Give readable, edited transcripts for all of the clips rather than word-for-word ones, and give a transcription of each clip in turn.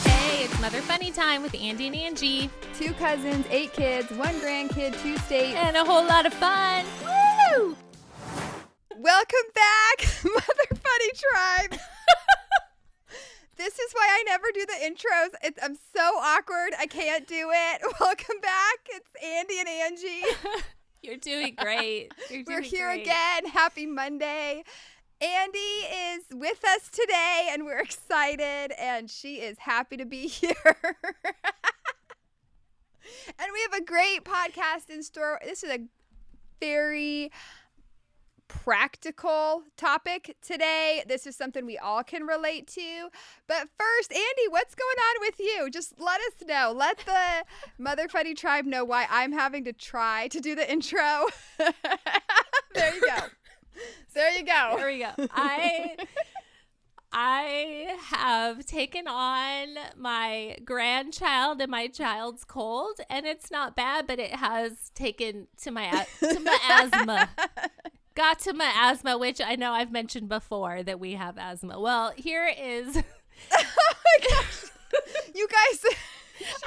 Hey, it's Mother Funny Time with Andie and Angie. 2 cousins, 8 kids, 1 grandkid, 2 states. And a whole lot of fun. Woo! Welcome back, Mother Funny Tribe. This is why I never do the intros. I'm so awkward. I can't do it. Welcome back. It's Andie and Angie. You're doing great. We're here again. Happy Monday. Andie is with us today, and we're excited, and she is happy to be here. And we have a great podcast in store. This is a very practical topic today. This is something we all can relate to. But first, Andie, what's going on with you? Just let us know. Let the Mother Funny Tribe know why I'm having to try to do the intro. There you go. There you go. There we go. I have taken on my grandchild and my child's cold, and it's not bad, but it has taken to my asthma. Got to my asthma, which I know I've mentioned before that we have asthma. Well, here is. Oh my gosh. You guys,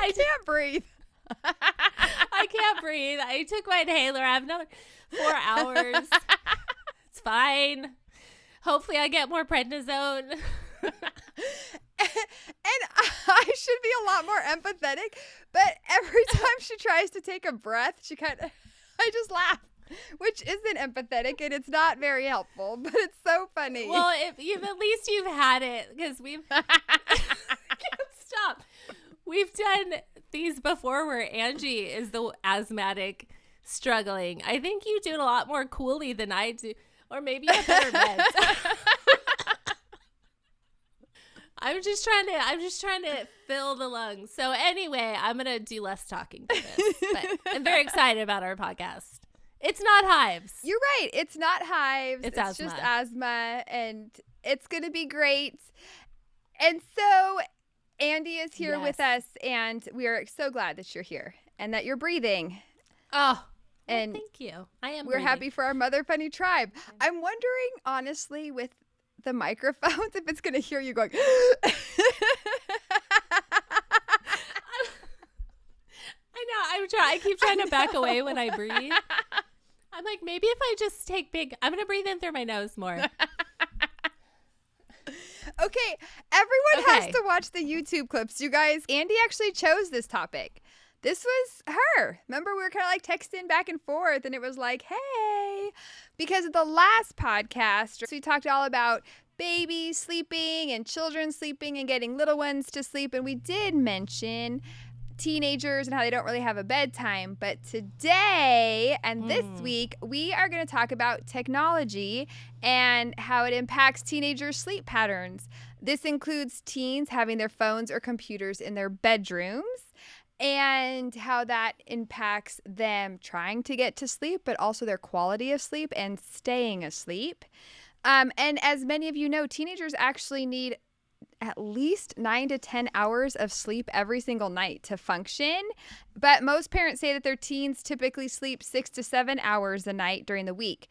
I can't breathe. I can't breathe. I took my inhaler. I have another 4 hours. It's fine. Hopefully I get more prednisone. And I should be a lot more empathetic, but every time she tries to take a breath, I just laugh, which isn't empathetic, and it's not very helpful, but it's so funny. Well, at least you've had it, because I can't stop. We've done these before where Angie is the asthmatic struggling. I think you do it a lot more coolly than I do. Or maybe you have better meds. I'm just trying to fill the lungs. So anyway, I'm going to do less talking for this. But I'm very excited about our podcast. It's not hives. You're right. It's not hives. It's asthma. Just asthma. And it's going to be great. And so Andie is here with us. And we are so glad that you're here and that you're breathing. Oh, and thank you. I am. We're happy for our Mother Funny Tribe. I'm wondering, honestly, with the microphones, if it's going to hear you going. I know. I keep trying to back away when I breathe. I'm like, maybe if I just take I'm going to breathe in through my nose more. Okay. Everyone has to watch the YouTube clips. You guys, Andie actually chose this topic. This was her. Remember, we were kind of like texting back and forth, and it was like, hey, because of the last podcast, so we talked all about babies sleeping and children sleeping and getting little ones to sleep. And we did mention teenagers and how they don't really have a bedtime. But today and this week, we are going to talk about technology and how it impacts teenagers' sleep patterns. This includes teens having their phones or computers in their bedrooms, and how that impacts them trying to get to sleep, but also their quality of sleep and staying asleep. And as many of you know, teenagers actually need at least 9 to 10 hours of sleep every single night to function. But most parents say that their teens typically sleep 6 to 7 hours a night during the week.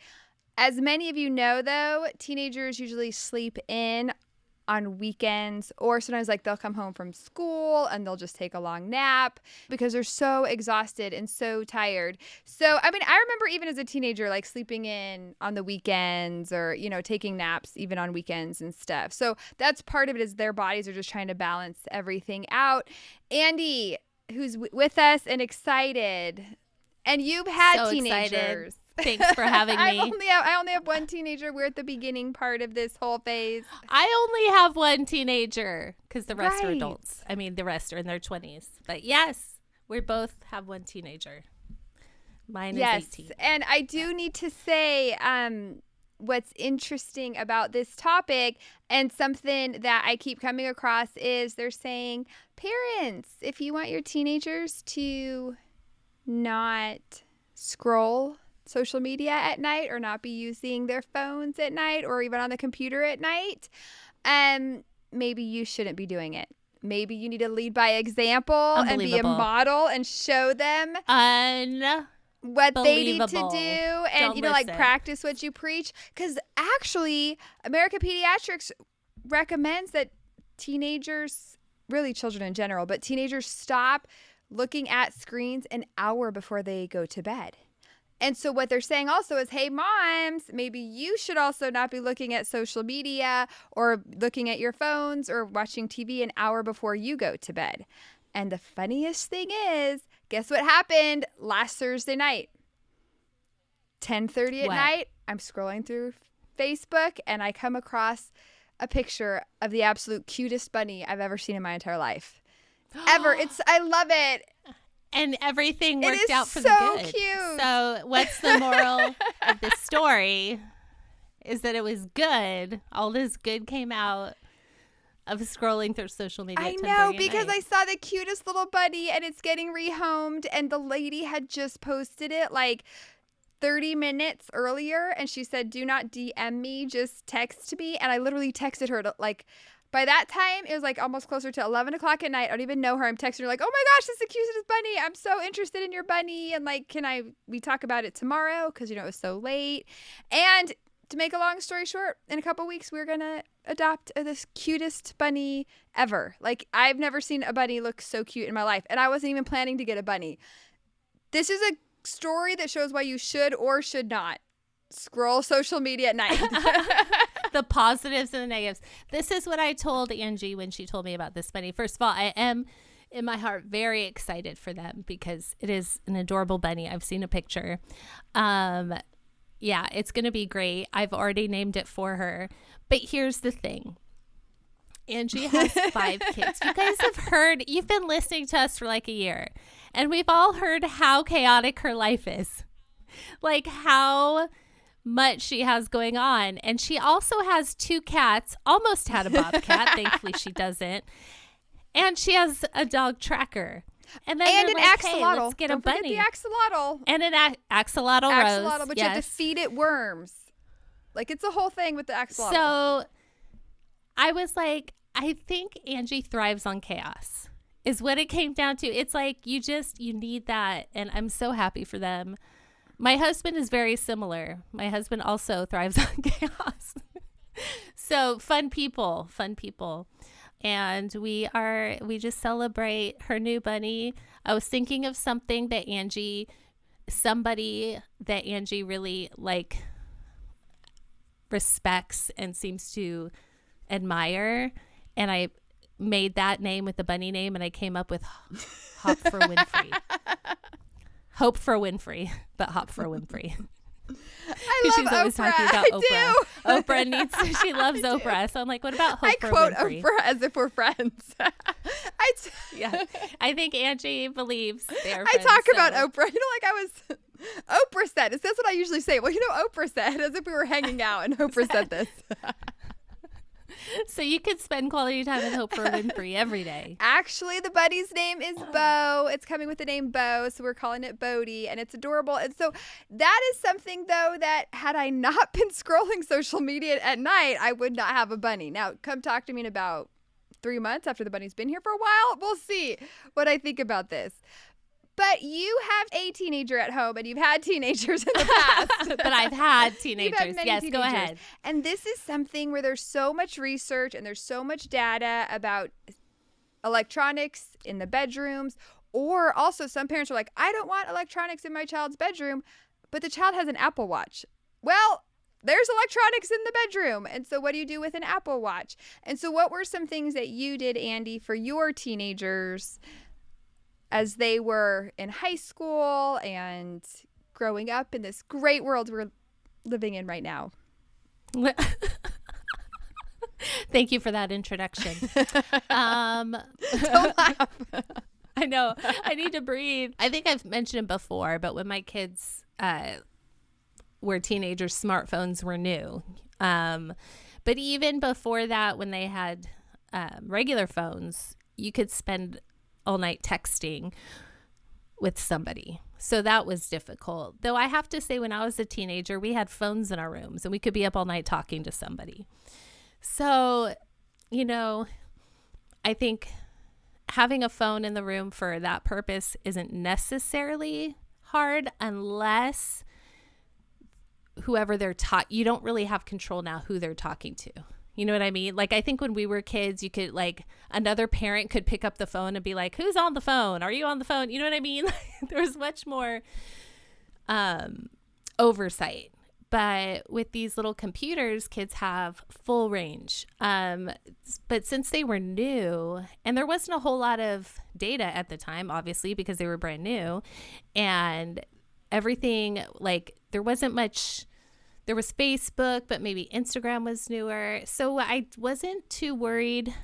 As many of you know, though, teenagers usually sleep in on weekends, or sometimes like they'll come home from school and they'll just take a long nap because they're so exhausted and so tired. So, I mean, I remember even as a teenager, like sleeping in on the weekends or, taking naps even on weekends and stuff. So that's part of it, is their bodies are just trying to balance everything out. Andie, who's with us and excited, and you've had teenagers. Excited. Thanks for having me. I only have one teenager. We're at the beginning part of this whole phase. I only have one teenager because the rest are adults. I mean, the rest are in their 20s. But yes, we both have one teenager. Mine is 18. And I do need to say what's interesting about this topic, and something that I keep coming across, is they're saying, parents, if you want your teenagers to not scroll social media at night or not be using their phones at night or even on the computer at night, maybe you shouldn't be doing it. Maybe you need to lead by example and be a model and show them what they need to do, and like practice what you preach. Because actually, American Pediatrics recommends that teenagers, really children in general, but teenagers stop looking at screens an hour before they go to bed. And so what they're saying also is, hey, moms, maybe you should also not be looking at social media or looking at your phones or watching TV an hour before you go to bed. And the funniest thing is, guess what happened last Thursday night? 10:30 at night, I'm scrolling through Facebook and I come across a picture of the absolute cutest bunny I've ever seen in my entire life. Ever. I love it. And everything worked out for so the good. Cute. So what's the moral of the story is that it was good. All this good came out of scrolling through social media. I know, because I saw the cutest little bunny and it's getting rehomed and the lady had just posted it like 30 minutes earlier and she said, do not DM me, just text me. And I literally texted her to like, by that time, it was like almost closer to 11 o'clock at night. I don't even know her. I'm texting her like, oh my gosh, this is the cutest bunny. I'm so interested in your bunny. And like, we talk about it tomorrow? Because, it was so late. And to make a long story short, in a couple weeks, we're going to adopt this cutest bunny ever. Like, I've never seen a bunny look so cute in my life. And I wasn't even planning to get a bunny. This is a story that shows why you should or should not scroll social media at night. The positives and the negatives. This is what I told Angie when she told me about this bunny. First of all, I am in my heart very excited for them because it is an adorable bunny. I've seen a picture. Yeah, it's going to be great. I've already named it for her. But here's the thing. Angie has 5 kids. You guys have heard, you've been listening to us for like a year, and we've all heard how chaotic her life is. Like how much she has going on. And she also has 2 cats, almost had a bobcat. Thankfully she doesn't. And she has a dog tracker. And then an like, axolotl. Hey, let's get Don't a bunny. Forget the axolotl. And an axolotl rose. Axolotl, but you have to feed it worms. Like, it's a whole thing with the axolotl. So I was like, I think Angie thrives on chaos is what it came down to. It's like you need that. And I'm so happy for them. My husband is very similar. My husband also thrives on chaos. So fun people. And we just celebrate her new bunny. I was thinking of somebody that Angie really like respects and seems to admire. And I made that name with the bunny name and I came up with Hop for Winfrey. Hope for Winfrey, but Hop for Winfrey. I love she's always Oprah. talking about Oprah. I do. Oprah she loves Oprah. So I'm like, what about Hope for Winfrey? I quote Oprah as if we're friends. Yeah, I think Angie believes they're I friends, talk about Oprah. Oprah said. That's what I usually say. Well, Oprah said, as if we were hanging out and Oprah said this. So you could spend quality time with Hope for Winfrey every day. Actually, the bunny's name is Bo. It's coming with the name Bo, so we're calling it Bodie, and it's adorable. And so that is something, though, that had I not been scrolling social media at night, I would not have a bunny. Now, come talk to me in about 3 months after the bunny's been here for a while. We'll see what I think about this. But you have a teenager at home, and you've had teenagers in the past. But I've had teenagers. You've had many yes, teenagers. Go ahead. And this is something where there's so much research and there's so much data about electronics in the bedrooms. Or also some parents are like, I don't want electronics in my child's bedroom, but the child has an Apple Watch. Well, there's electronics in the bedroom. And so what do you do with an Apple Watch? And so what were some things that you did, Andie, for your teenagers as they were in high school and growing up in this great world we're living in right now? Thank you for that introduction. Don't laugh. I know. I need to breathe. I think I've mentioned it before, but when my kids were teenagers, smartphones were new. But even before that, when they had regular phones, you could spend all night texting with somebody. So that was difficult. Though I have to say, when I was a teenager, we had phones in our rooms and we could be up all night talking to somebody. So, I think having a phone in the room for that purpose isn't necessarily hard unless whoever they're you don't really have control now who they're talking to. You know what I mean? Like, I think when we were kids, you could, like, another parent could pick up the phone and be like, who's on the phone? Are you on the phone? You know what I mean? There was much more oversight. But with these little computers, kids have full range. But since they were new, and there wasn't a whole lot of data at the time, obviously, because they were brand new, and everything, like, there wasn't much. There was Facebook, but maybe Instagram was newer. So I wasn't too worried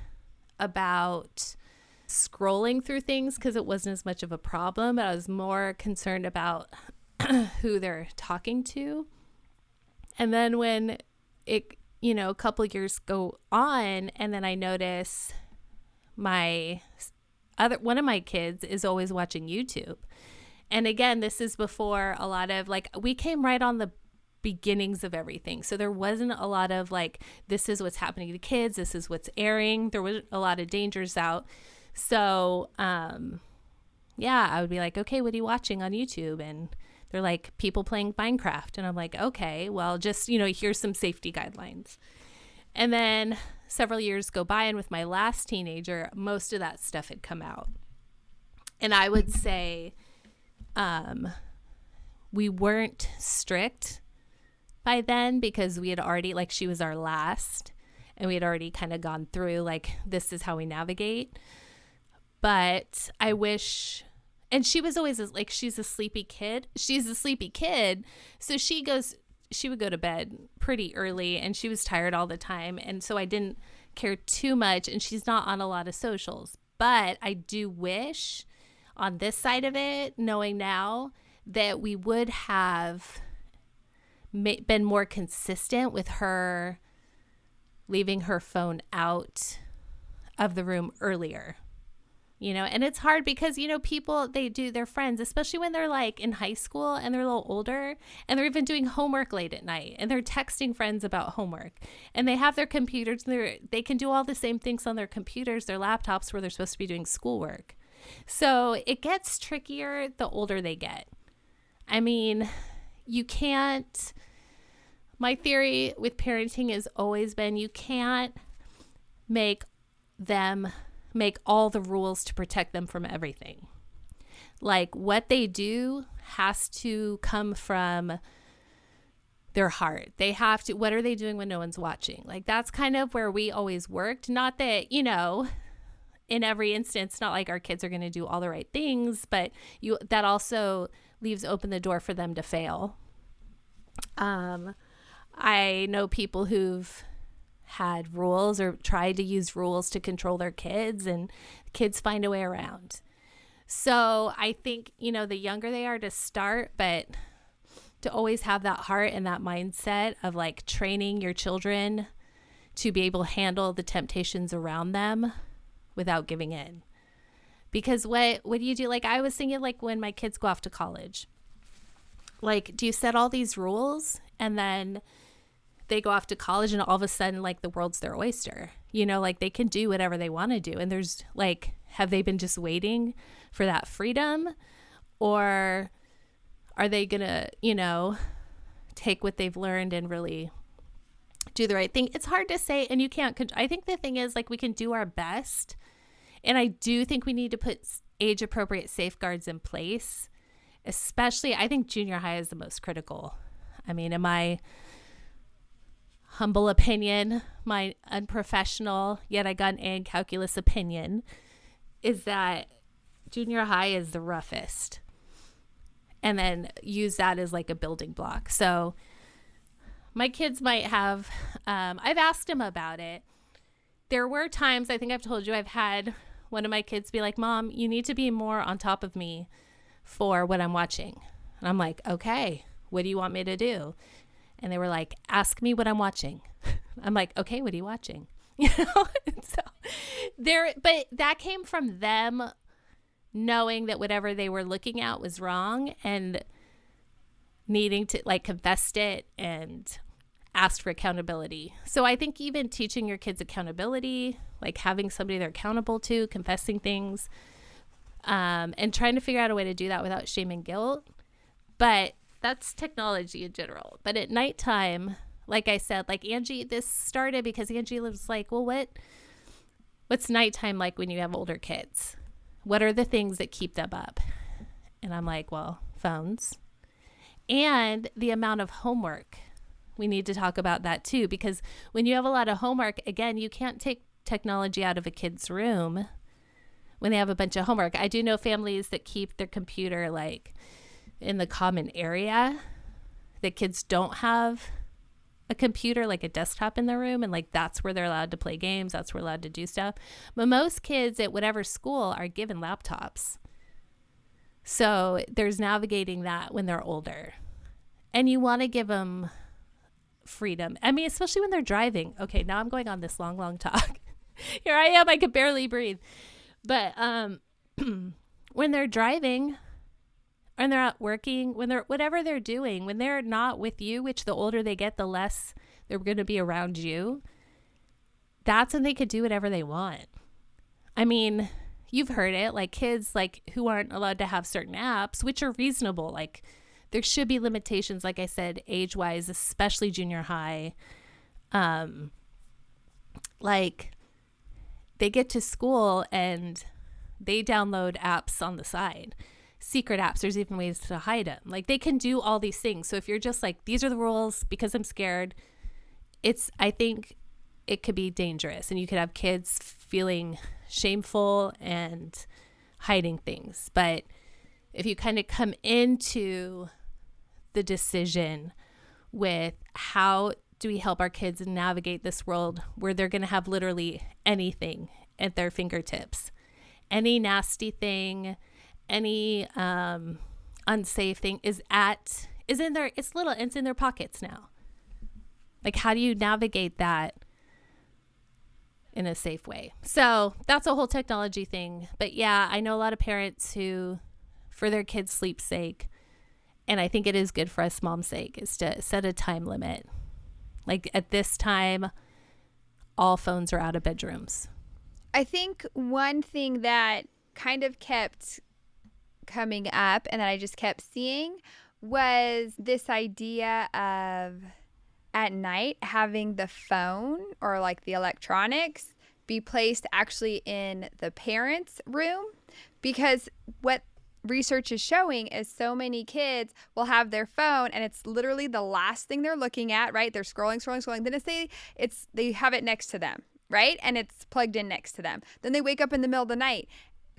about scrolling through things because it wasn't as much of a problem. But I was more concerned about who they're talking to. And then when it, a couple of years go on, and then I notice one of my kids is always watching YouTube. And again, this is before a lot of, like, we came right on the beginnings of everything. So there wasn't a lot of, like, this is what's happening to kids. This is what's airing. There was a lot of dangers out. So, I would be like, okay, what are you watching on YouTube? And they're like, people playing Minecraft. And I'm like, okay, well, just, here's some safety guidelines. And then several years go by, and with my last teenager, most of that stuff had come out. And I would say we weren't strict by then because we had already, like, she was our last, and we had already kind of gone through, like, this is how we navigate. But I wish... And she was always like, she's a sleepy kid. So she would go to bed pretty early, and she was tired all the time. And so I didn't care too much. And she's not on a lot of socials. But I do wish on this side of it, knowing now, that we would have been more consistent with her leaving her phone out of the room earlier. And it's hard because, people, their friends, especially when they're, like, in high school and they're a little older, and they're even doing homework late at night, and they're texting friends about homework, and they have their computers, and they can do all the same things on their computers, their laptops, where they're supposed to be doing schoolwork. So it gets trickier the older they get. I mean, you can't, my theory with parenting has always been, you can't make all the rules to protect them from everything. Like, what they do has to come from their heart. They have to, what are they doing when no one's watching? Like, that's kind of where we always worked. Not that, in every instance, not like our kids are going to do all the right things, but that also leaves open the door for them to fail. I know people who've had rules or tried to use rules to control their kids, and kids find a way around. So I think, the younger they are to start, but to always have that heart and that mindset of, like, training your children to be able to handle the temptations around them without giving in. Because what do you do? Like, I was thinking, like, when my kids go off to college, like, do you set all these rules and then they go off to college and all of a sudden, like, the world's their oyster, like, they can do whatever they want to do. And there's, like, have they been just waiting for that freedom, or are they going to, take what they've learned and really do the right thing? It's hard to say. And you can't, I think the thing is, like, we can do our best. And I do think we need to put age appropriate safeguards in place, especially I think junior high is the most critical. I mean, in my humble opinion, my unprofessional, yet I got an A in calculus opinion, is that junior high is the roughest. And then use that as, like, a building block. So my kids might have, I've asked them about it. There were times, I think I've told you, I've had one of my kids be like, Mom, you need to be more on top of me for what I'm watching. And I'm like, okay, what do you want me to do? And they were like, ask me what I'm watching. I'm like, okay, what are you watching? So but that came from them knowing that whatever they were looking at was wrong and needing to, like, confess it and ask for accountability. So I think even teaching your kids accountability, like having somebody they're accountable to, confessing things, and trying to figure out a way to do that without shame and guilt. But that's technology in general. But at nighttime, like I said, like Angie, this started because Angie was like, well, what's nighttime like when you have older kids? What are the things that keep them up? And I'm like, well, phones and the amount of homework. We need to talk about that too, because when you have a lot of homework, again, you can't take technology out of a kid's room when they have a bunch of homework. I do know families that keep their computer like in the common area, that kids don't have a computer, like a desktop in their room, and like that's where they're allowed to play games, that's where they're allowed to do stuff. But most kids at whatever school are given laptops. So there's navigating that when they're older. And you want to give them freedom. I mean, especially when they're driving. Okay, now I'm going on this long talk. Here I am, I could barely breathe. But when they're driving, and they're out working, when they're whatever they're doing, when they're not with you, which the older they get, the less they're going to be around you, that's when they could do whatever they want. I mean, you've heard it, like kids like who aren't allowed to have certain apps, which are reasonable. Like there should be limitations, like I said, age-wise, especially junior high. Like they get to school and they download apps on the side. Secret apps, there's even ways to hide them. Like they can do all these things. So if you're just like, these are the rules because I'm scared, I think it could be dangerous, and you could have kids feeling shameful and hiding things. But if you kind of come into the decision with how do we help our kids navigate this world where they're going to have literally anything at their fingertips, any nasty thing, any unsafe thing is in their pockets now. Like, how do you navigate that in a safe way? So that's a whole technology thing. But yeah, I know a lot of parents who, for their kids' sleep's sake, and I think it is good for us mom's sake, is to set a time limit. Like at this time, all phones are out of bedrooms. I think one thing that kind of kept coming up and that I just kept seeing was this idea of at night having the phone or like the electronics be placed actually in the parents' room, because what research is showing is so many kids will have their phone and it's literally the last thing they're looking at, right? They're scrolling. Then they have it next to them, right? And it's plugged in next to them. Then they wake up in the middle of the night.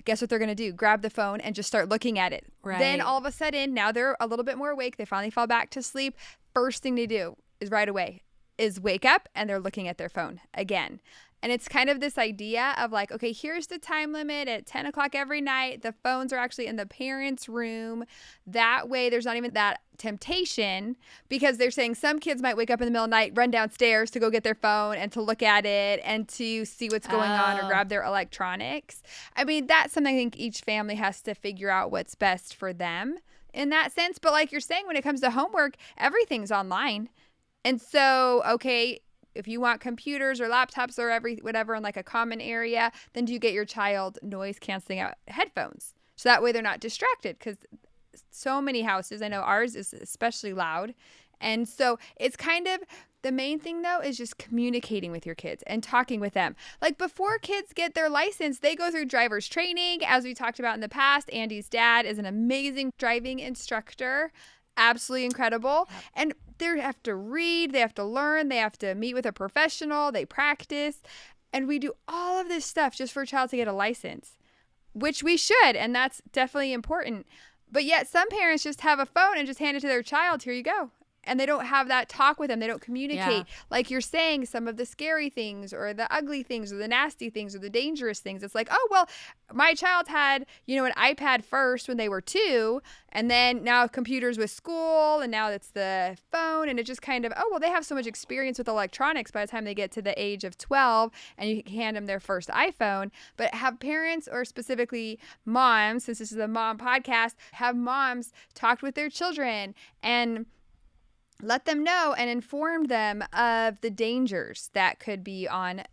Guess what they're going to do? Grab the phone and just start looking at it. Right. Then all of a sudden, now they're a little bit more awake. They finally fall back to sleep. First thing they do is right away is wake up and they're looking at their phone again. And it's kind of this idea of like, okay, here's the time limit at 10 o'clock every night. The phones are actually in the parents' room. That way there's not even that temptation, because they're saying some kids might wake up in the middle of the night, run downstairs to go get their phone and to look at it and to see what's going on or grab their electronics. I mean, that's something I think each family has to figure out what's best for them in that sense. But like you're saying, when it comes to homework, everything's online. And so, okay, if you want computers or laptops or whatever in like a common area, then do you get your child noise canceling out headphones? So that way they're not distracted, because so many houses, I know ours is especially loud. And so it's kind of, the main thing though is just communicating with your kids and talking with them. Like before kids get their license, they go through driver's training. As we talked about in the past, Andie's dad is an amazing driving instructor. Absolutely incredible. And they have to read, they have to learn, they have to meet with a professional, they practice. And we do all of this stuff just for a child to get a license, which we should. And that's definitely important. But yet some parents just have a phone and just hand it to their child. Here you go. And they don't have that talk with them. They don't communicate. Yeah. Like you're saying, some of the scary things or the ugly things or the nasty things or the dangerous things. It's like, oh, well, my child had, an iPad first when they were 2, and then now computers with school, and now it's the phone. And it just kind of, oh, well, they have so much experience with electronics by the time they get to the age of 12 and you hand them their first iPhone. But have parents, or specifically moms, since this is a mom podcast, have moms talked with their children and let them know and inform them of the dangers that could be on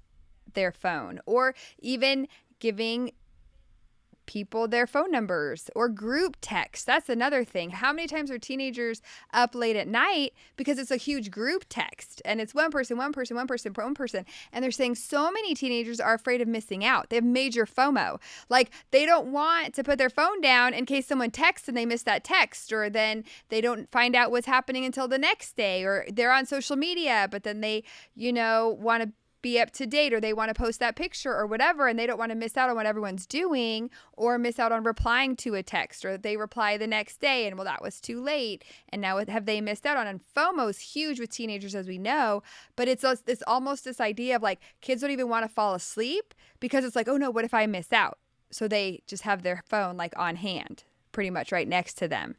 their phone, or even giving people their phone numbers or group text. That's another thing. How many times are teenagers up late at night because it's a huge group text and it's one person. And they're saying so many teenagers are afraid of missing out. They have major FOMO. Like they don't want to put their phone down in case someone texts and they miss that text, or then they don't find out what's happening until the next day, or they're on social media, but then they, want to be up to date, or they want to post that picture or whatever, and they don't want to miss out on what everyone's doing or miss out on replying to a text, or they reply the next day and well, that was too late, and now what have they missed out on? And FOMO is huge with teenagers, as we know, but it's almost this idea of like kids don't even want to fall asleep because it's like, oh no, what if I miss out? So they just have their phone like on hand, pretty much right next to them.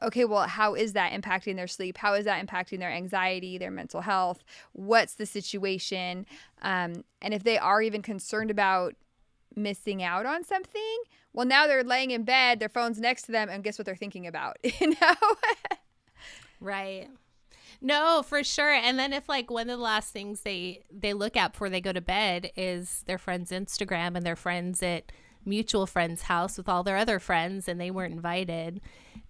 Okay, well, how is that impacting their sleep? How is that impacting their anxiety, their mental health? What's the situation? And if they are even concerned about missing out on something, well, now they're laying in bed, their phone's next to them, and guess what they're thinking about, Right. No, for sure. And then if like one of the last things they look at before they go to bed is their friend's Instagram and their friends at mutual friend's house with all their other friends and they weren't invited,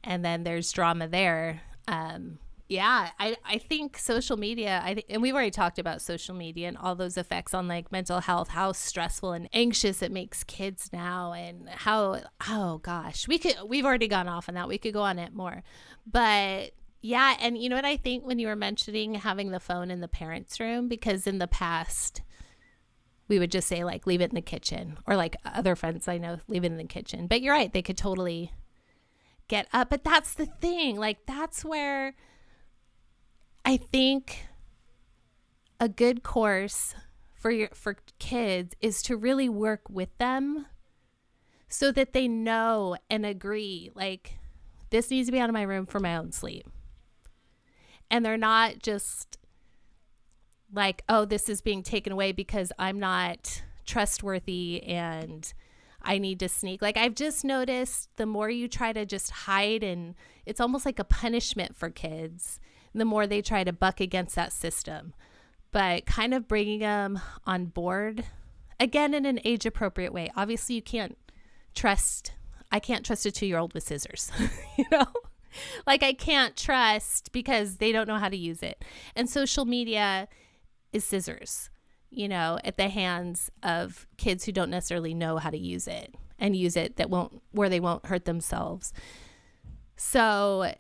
and then there's drama there. I think social media, and we've already talked about social media and all those effects on like mental health, how stressful and anxious it makes kids now, and how, oh gosh, we've already gone off on that. We could go on it more, but yeah. And you know what I think when you were mentioning having the phone in the parents' room, because in the past we would just say like, leave it in the kitchen, or like other friends I know, leave it in the kitchen. But you're right, they could totally get up. But that's the thing, like that's where I think a good course for kids is to really work with them so that they know and agree, like this needs to be out of my room for my own sleep. And they're not just like, oh, this is being taken away because I'm not trustworthy and I need to sneak. Like I've just noticed the more you try to just hide, and it's almost like a punishment for kids, the more they try to buck against that system. But kind of bringing them on board, again, in an age appropriate way. Obviously I can't trust a 2-year-old with scissors, like I can't trust because they don't know how to use it. And social media is scissors, at the hands of kids who don't necessarily know how to use it, and use it where they won't hurt themselves. So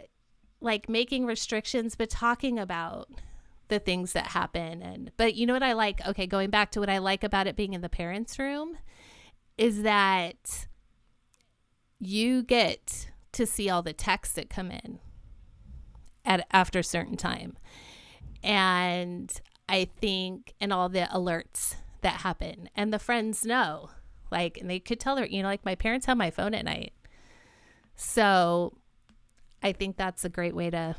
like making restrictions, but talking about the things that happen. But you know what I like? Okay, going back to what I like about it being in the parents' room is that you get to see all the texts that come in after a certain time. And I think, and all the alerts that happen, and the friends know, like, and they could tell her, like my parents have my phone at night. So I think that's a great way to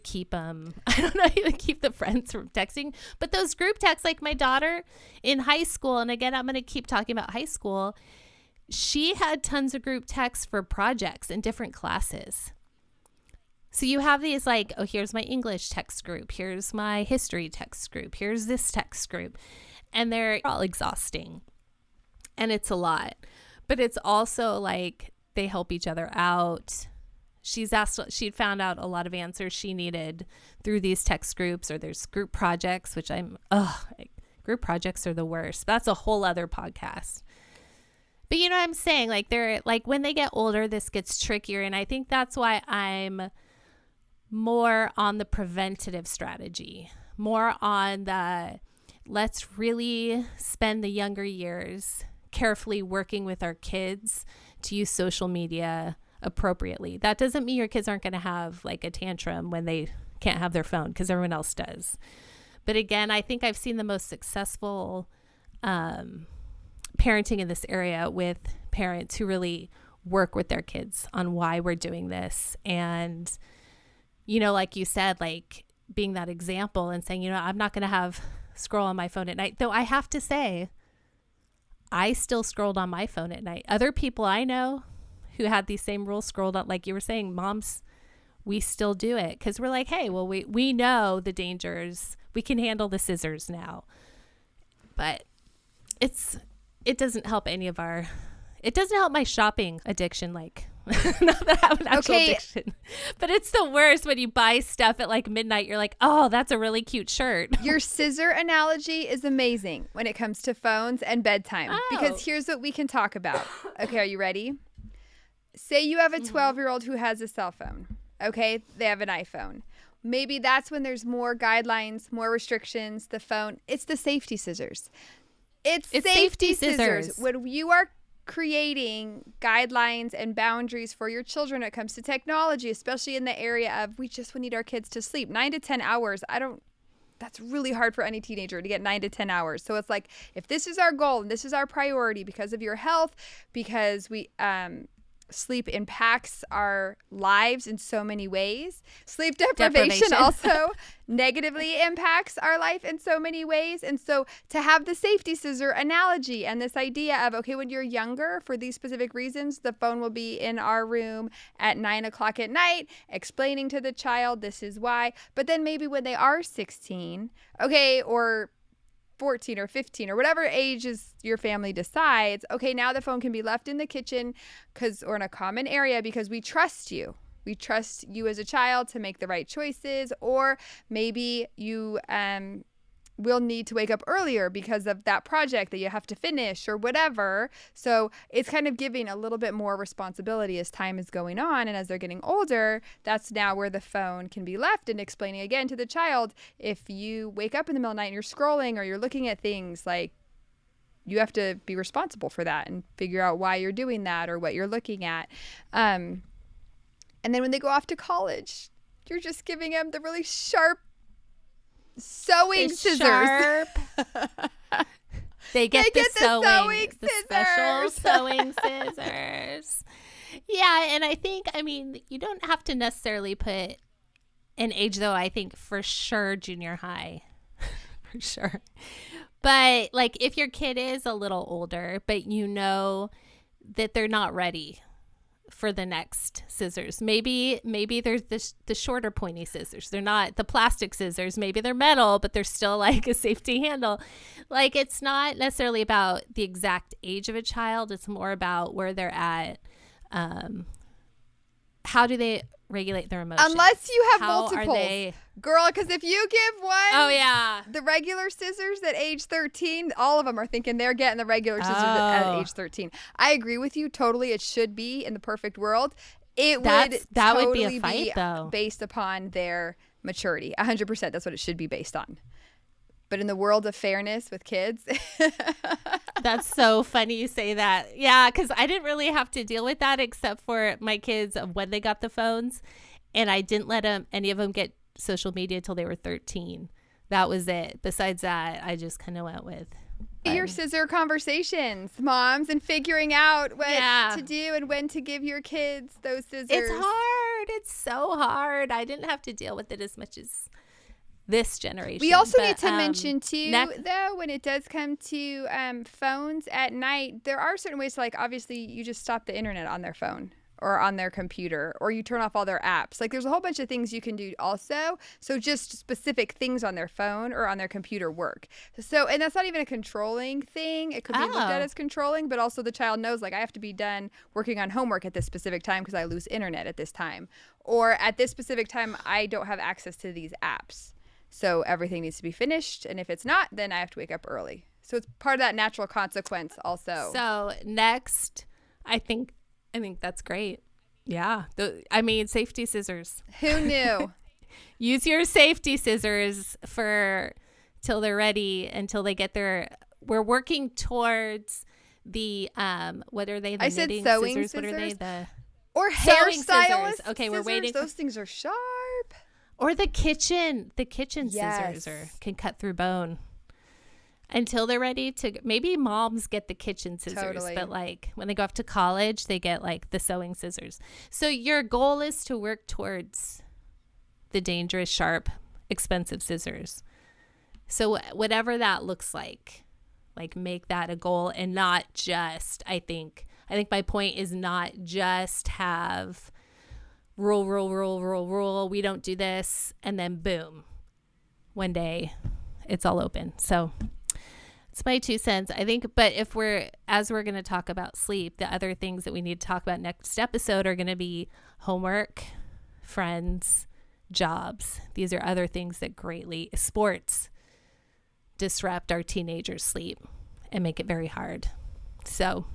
keep them, I don't know, to keep the friends from texting. But those group texts, like my daughter in high school, and again, I'm going to keep talking about high school, she had tons of group texts for projects in different classes. So you have these like, oh, here's my English text group. Here's my history text group. Here's this text group. And they're all exhausting. And it's a lot. But it's also like they help each other out. She'd found out a lot of answers she needed through these text groups, or there's group projects, which group projects are the worst. That's a whole other podcast. But you know what I'm saying? Like they're like, when they get older, this gets trickier. And I think that's why I'm more on the preventative strategy, more on the let's really spend the younger years carefully working with our kids to use social media appropriately. That doesn't mean your kids aren't going to have like a tantrum when they can't have their phone, because everyone else does. But again, I think I've seen the most successful parenting in this area with parents who really work with their kids on why we're doing this. And like you said, like being that example and saying, I'm not going to have scroll on my phone at night. Though I have to say, I still scrolled on my phone at night. Other people I know who had these same rules scrolled on, like you were saying, moms, we still do it because we're like, hey, well, we know the dangers. We can handle the scissors now. But it doesn't help any of our It doesn't help my shopping addiction, like not that I have an actual addiction, but it's the worst when you buy stuff at like midnight. You're like, oh, that's a really cute shirt. Your scissor analogy is amazing when it comes to phones and bedtime, because here's what we can talk about. Okay, are you ready? Say you have a 12-year-old who has a cell phone. Okay, they have an iPhone. Maybe that's when there's more guidelines, more restrictions, the phone. It's the safety scissors. It's safety scissors. When you are creating guidelines and boundaries for your children when it comes to technology, especially in the area of we need our kids to sleep 9 to 10 hours. That's really hard for any teenager to get 9 to 10 hours. So it's like, if this is our goal and this is our priority because of your health, because we sleep impacts our lives in so many ways. Sleep deprivation also negatively impacts our life in so many ways. And so to have the safety scissor analogy and this idea of, okay, when you're younger, for these specific reasons, the phone will be in our room at 9 o'clock at night, explaining to the child this is why. But then maybe when they are 16, okay, or 14 or 15 or whatever ages your family decides, okay, now the phone can be left in the kitchen or in a common area because we trust you. We trust you as a child to make the right choices, or maybe you will need to wake up earlier because of that project that you have to finish or whatever. So it's kind of giving a little bit more responsibility as time is going on, and as they're getting older, that's now where the phone can be left, and explaining again to the child, if you wake up in the middle of the night and you're scrolling or you're looking at things, like, you have to be responsible for that and figure out why you're doing that or what you're looking at. And then when they go off to college, you're just giving them the really sharp sewing scissors. They get the sewing special sewing scissors. Yeah, and I think, you don't have to necessarily put an age, though. I think for sure junior high, for sure. But like, if your kid is a little older, but you know that they're not ready for the next scissors. Maybe there's the shorter pointy scissors. They're not the plastic scissors. Maybe they're metal, but they're still like a safety handle. Like, it's not necessarily about the exact age of a child. It's more about where they're at. How do they regulate their emotions? Unless you have multiples. Girl, because if you give one the regular scissors at age 13, all of them are thinking they're getting the regular scissors at age 13. I agree with you totally. It should be, in the perfect world, that would be a fight, though, based upon their maturity. 100%. That's what it should be based on. But in the world of fairness with kids. That's so funny you say that. Yeah, because I didn't really have to deal with that except for my kids when they got the phones. And I didn't let any of them get social media until they were 13. That was it. Besides that, I just kind of went with your scissor conversations, moms, and figuring out what to do and when to give your kids those scissors. It's hard. It's so hard. I didn't have to deal with it as much as this generation. We also need to mention too, though, when it does come to phones at night, there are certain ways to, like, obviously you just stop the internet on their phone or on their computer, or you turn off all their apps. Like, there's a whole bunch of things you can do also. So just specific things on their phone or on their computer work. So, and that's not even a controlling thing. It could be looked at as controlling, but also the child knows, like, I have to be done working on homework at this specific time because I lose internet at this time. Or at this specific time, I don't have access to these apps. So everything needs to be finished. And if it's not, then I have to wake up early. So it's part of that natural consequence also. So next, I think that's great. Yeah. Safety scissors. Who knew? Use your safety scissors till they're ready, until they get we're working towards the, what are they? The knitting sewing scissors. What are they? Or hairstylist. Okay, we're waiting. Those things are sharp. Or the kitchen scissors can cut through bone. Until they're ready to, maybe moms get the kitchen scissors, but like when they go off to college, they get like the sewing scissors. So your goal is to work towards the dangerous, sharp, expensive scissors. So whatever that looks like make that a goal, and not just, I think my point is not just have rule, we don't do this, and then boom, one day it's all open. So It's my 2 cents, I think. But as we're going to talk about sleep, the other things that we need to talk about next episode are going to be homework, friends, jobs. These are other things that sports disrupt our teenagers' sleep and make it very hard. So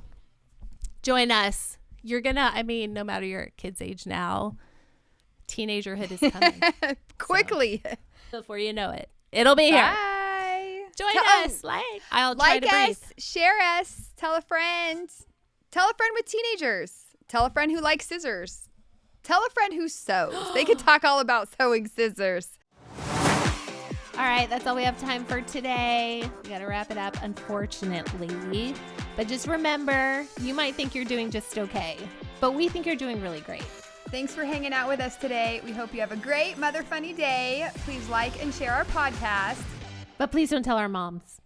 join us. You're gonna, no matter your kid's age now, teenagerhood is coming. Quickly. So, before you know it, it'll be here. Bye. Join us. I'll try to breathe. Share us, tell a friend with teenagers, tell a friend who likes scissors, tell a friend who sews. They could talk all about sewing scissors. All right, that's all we have time for today. We got to wrap it up, unfortunately. But just remember, you might think you're doing just okay, but we think you're doing really great. Thanks for hanging out with us today. We hope you have a great Mother Funny day. Please like and share our podcast. But please don't tell our moms.